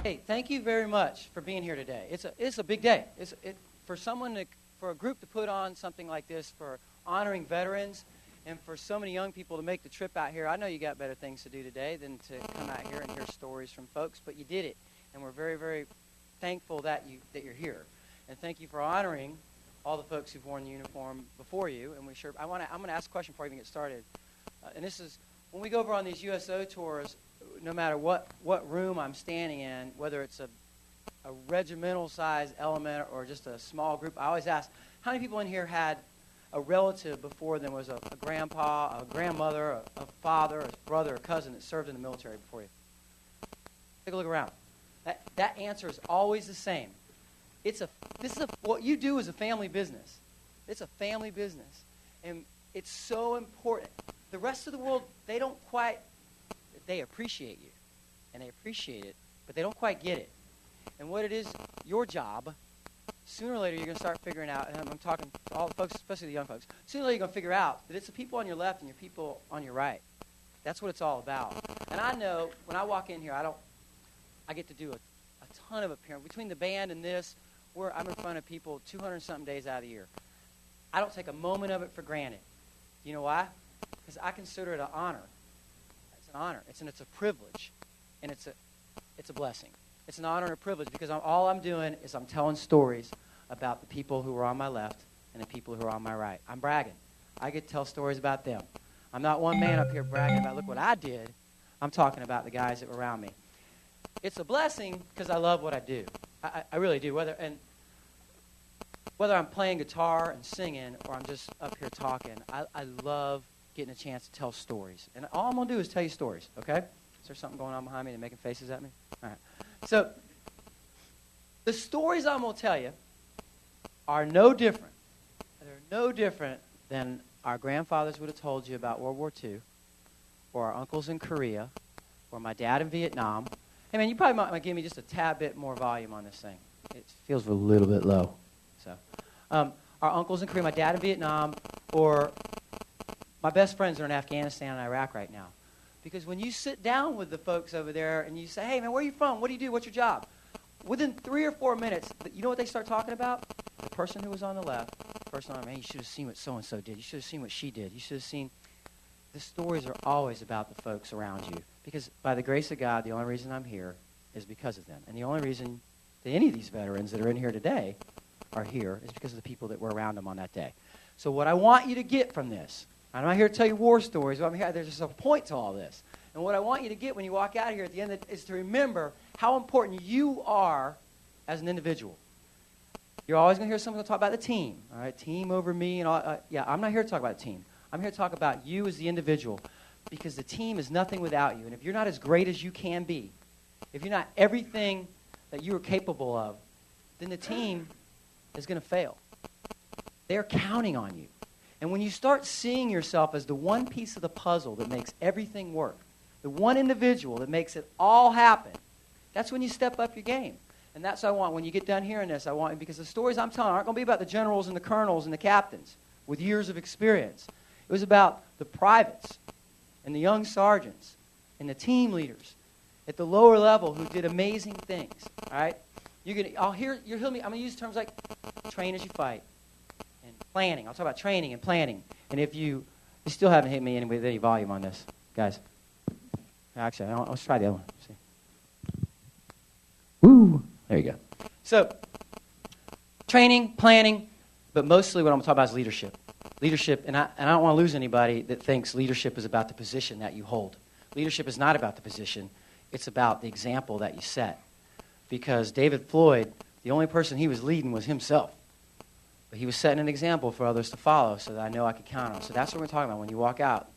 Hey, thank you very much for being here today. It's a big day. For a group to put on something like this for honoring veterans, and for so many young people to make the trip out here. I know you got better things to do today than to come out here and hear stories from folks, but you did it, and we're very, very thankful that you're here. And thank you for honoring all the folks who've worn the uniform before you. And I'm going to ask a question before I even get started. And this is, when we go over on these USO tours, no matter what room I'm standing in, whether it's a regimental-sized element or just a small group, I always ask, how many people in here had a relative before them, was a grandpa, a grandmother, a father, a brother, a cousin that served in the military before you? Take a look around. That answer is always the same. What you do is a family business. It's a family business. And it's so important. The rest of the world, they appreciate you. And they appreciate it, but they don't quite get it. And what it is, your job, sooner or later you're going to start figuring out, and I'm talking to all the folks, especially the young folks, sooner or later you're going to figure out that it's the people on your left and your people on your right. That's what it's all about. And I know when I walk in here, I get to do a ton of appearances. Between the band and this, I'm in front of people 200-something days out of the year. I don't take a moment of it for granted. You know why? Because I consider it an honor. It's an honor. It's a privilege. And it's a blessing. It's an honor and a privilege because all I'm doing is I'm telling stories about the people who are on my left and the people who are on my right. I'm bragging. I get to tell stories about them. I'm not one man up here bragging about, look what I did. I'm talking about the guys that were around me. It's a blessing because I love what I do. I really do. Whether I'm playing guitar and singing or I'm just up here talking, I love getting a chance to tell stories. And all I'm going to do is tell you stories, okay? Is there something going on behind me and making faces at me? All right. So the stories I'm going to tell you are no different. They're no different than our grandfathers would have told you about World War II or our uncles in Korea or my dad in Vietnam. Hey, man, you probably might give me just a tad bit more volume on this thing. It feels a little bit low. So, our uncles in Korea, my dad in Vietnam, or my best friends are in Afghanistan and Iraq right now. Because when you sit down with the folks over there and you say, hey, man, where are you from? What do you do? What's your job? Within 3 or 4 minutes, you know what they start talking about? The person who was on the left, the person on the right, man, you should have seen what so-and-so did. You should have seen what she did. You should have seen. The stories are always about the folks around you. Because by the grace of God, the only reason I'm here is because of them. And the only reason that any of these veterans that are in here today are here is because of the people that were around them on that day. So what I want you to get from this, I'm not here to tell you war stories, but there's just a point to all this. And what I want you to get when you walk out of here at the end is to remember how important you are as an individual. You're always going to hear someone talk about the team, all right? Team over me and all. Yeah, I'm not here to talk about the team. I'm here to talk about you as the individual because the team is nothing without you. And if you're not as great as you can be, if you're not everything that you are capable of, then the team is going to fail. They're counting on you. And when you start seeing yourself as the one piece of the puzzle that makes everything work, the one individual that makes it all happen, that's when you step up your game. And that's what I want. When you get done hearing this, I want, because the stories I'm telling aren't going to be about the generals and the colonels and the captains with years of experience. It was about the privates and the young sergeants and the team leaders at the lower level who did amazing things. All right? You're going to I'm going to use terms like train as you fight and planning. I'll talk about training and planning. And if you still haven't hit me with any volume on this, guys. Actually, let's try the other one. See. Woo! There you go. So, training, planning, but mostly what I'm going to talk about is leadership. Leadership, and I don't want to lose anybody that thinks leadership is about the position that you hold. Leadership is not about the position. It's about the example that you set. Because David Floyd, the only person he was leading was himself. But he was setting an example for others to follow so that I know I could count on. So that's what we're talking about when you walk out.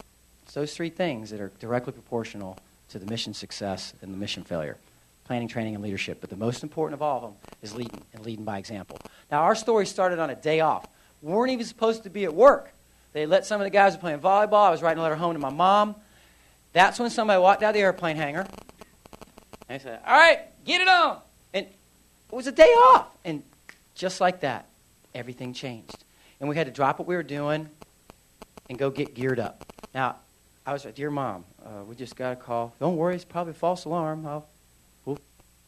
It's those 3 things that are directly proportional to the mission success and the mission failure. Planning, training, and leadership. But the most important of all of them is leading, and leading by example. Now, our story started on a day off. We weren't even supposed to be at work. They let some of the guys who were playing volleyball. I was writing a letter home to my mom. That's when somebody walked out of the airplane hangar. And they said, all right, get it on. And it was a day off. And just like that, everything changed. And we had to drop what we were doing and go get geared up. Now, I was like, dear Mom, we just got a call. Don't worry, it's probably a false alarm.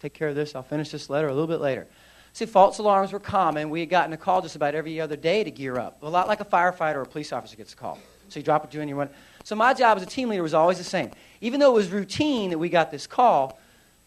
take care of this. I'll finish this letter a little bit later. See, false alarms were common. We had gotten a call just about every other day to gear up. A lot like a firefighter or a police officer gets a call. So you drop what you're doing, you run. So my job as a team leader was always the same. Even though it was routine that we got this call,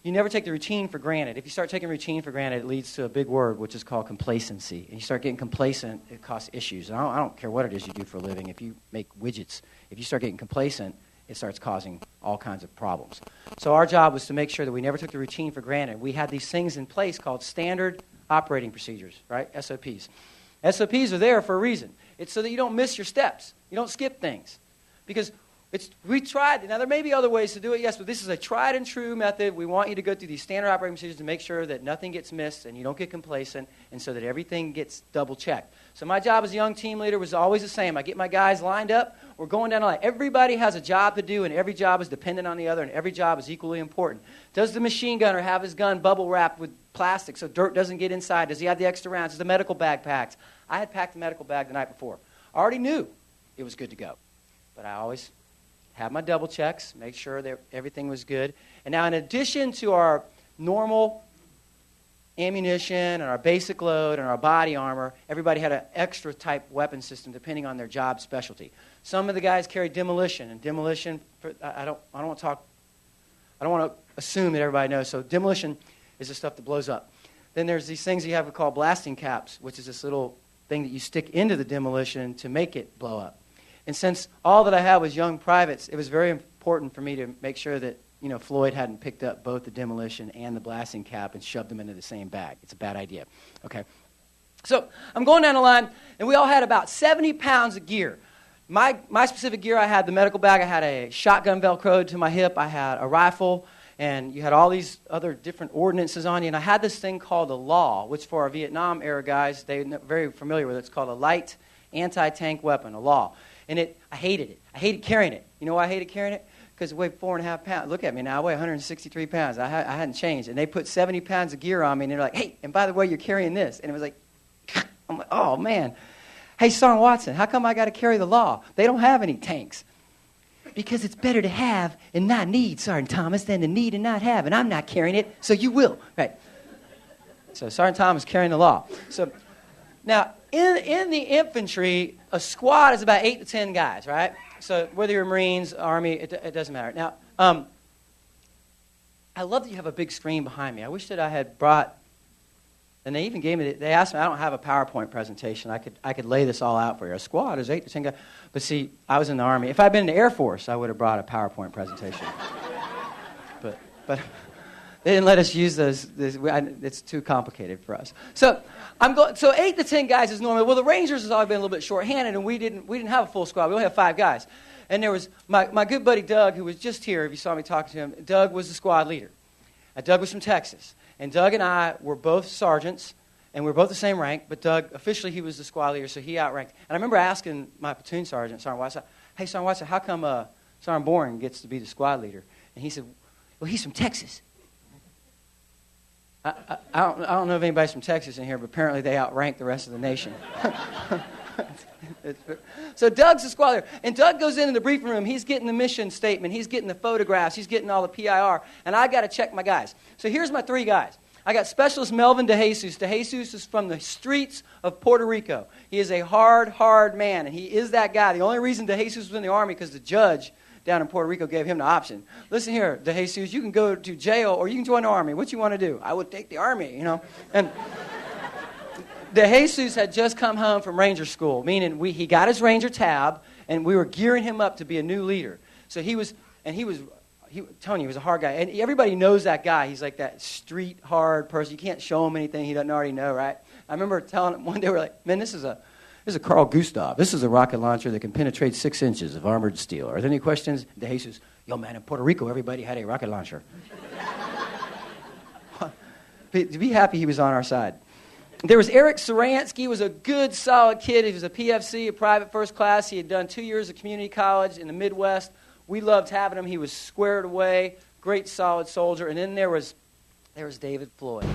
you never take the routine for granted. If you start taking routine for granted, it leads to a big word, which is called complacency. And you start getting complacent, it causes issues. And I don't care what it is you do for a living. If you make widgets, if you start getting complacent, it starts causing all kinds of problems. So our job was to make sure that we never took the routine for granted. We had these things in place called standard operating procedures, right? SOPs. SOPs are there for a reason. It's so that you don't miss your steps. You don't skip things. Because we tried. Now, there may be other ways to do it, yes, but this is a tried and true method. We want you to go through these standard operating procedures to make sure that nothing gets missed and you don't get complacent, and so that everything gets double-checked. So my job as a young team leader was always the same. I get my guys lined up. We're going down the line. Everybody has a job to do, and every job is dependent on the other, and every job is equally important. Does the machine gunner have his gun bubble wrapped with plastic so dirt doesn't get inside? Does he have the extra rounds? Is the medical bag packed? I had packed the medical bag the night before. I already knew it was good to go, but I always have my double checks, make sure that everything was good. And now in addition to our normal ammunition and our basic load and our body armor, everybody had an extra type weapon system depending on their job specialty. Some of the guys carried demolition, and demolition, I don't want to assume that everybody knows. So demolition is the stuff that blows up. Then there's these things you have called blasting caps, which is this little thing that you stick into the demolition to make it blow up. And since all that I had was young privates, it was very important for me to make sure that, Floyd hadn't picked up both the demolition and the blasting cap and shoved them into the same bag. It's a bad idea. Okay. So I'm going down the line, and we all had about 70 pounds of gear. My specific gear, I had the medical bag. I had a shotgun Velcroed to my hip. I had a rifle, and you had all these other different ordinances on you. And I had this thing called a law, which for our Vietnam-era guys, they're very familiar with it. It's called a light anti-tank weapon, a law. And I hated it. I hated carrying it. You know why I hated carrying it? Because it weighed 4.5 pounds. Look at me now. I weigh 163 pounds. I hadn't changed. And they put 70 pounds of gear on me, and they're like, hey, and by the way, you're carrying this. And it was like, I'm like, oh, man. Hey, Sergeant Watson, how come I got to carry the law? They don't have any tanks. Because it's better to have and not need, Sergeant Thomas, than to need and not have. And I'm not carrying it, so you will. Right. So Sergeant Thomas carrying the law. So now, in the infantry, a squad is about 8 to 10 guys, right? So whether you're Marines, Army, it doesn't matter. Now, I love that you have a big screen behind me. I wish that I had brought, and they even gave me, they asked me, I don't have a PowerPoint presentation. I could lay this all out for you. A squad is 8 to 10 guys. But see, I was in the Army. If I'd been in the Air Force, I would have brought a PowerPoint presentation. but they didn't let us use those. It's too complicated for us. So 8 to 10 guys is normal. Well, the Rangers has always been a little bit short-handed, and we didn't have a full squad. We only had 5 guys. And there was my good buddy Doug, who was just here. If you saw me talking to him, Doug was the squad leader. Doug was from Texas, and Doug and I were both sergeants, and we were both the same rank. But Doug, officially, he was the squad leader, so he outranked. And I remember asking my platoon sergeant, Sergeant Watson, "Hey, Sergeant Watson, how come Sergeant Boring gets to be the squad leader?" And he said, "Well, he's from Texas." I don't know if anybody's from Texas in here, but apparently they outrank the rest of the nation. So Doug's the squad leader. And Doug goes into the briefing room. He's getting the mission statement. He's getting the photographs. He's getting all the PIR. And I got to check my guys. So here's my 3 guys. I got Specialist Melvin DeJesus. DeJesus is from the streets of Puerto Rico. He is a hard man, and he is that guy. The only reason DeJesus was in the Army because the judge down in Puerto Rico gave him the option. Listen here, DeJesus, you can go to jail or you can join the Army. What you want to do? I would take the Army, And DeJesus had just come home from Ranger School, meaning he got his Ranger tab, and we were gearing him up to be a new leader. So he was Tony was a hard guy. And everybody knows that guy. He's like that street hard person. You can't show him anything he doesn't already know, right? I remember telling him one day, we're like, man, this is a Carl Gustav. This is a rocket launcher that can penetrate 6 inches of armored steel. Are there any questions? DeJesus, yo, man, in Puerto Rico, everybody had a rocket launcher. To be happy he was on our side. There was Eric Saransky, was a good, solid kid. He was a PFC, a private first class. He had done 2 years of community college in the Midwest. We loved having him. He was squared away, great, solid soldier. And then there was David Floyd.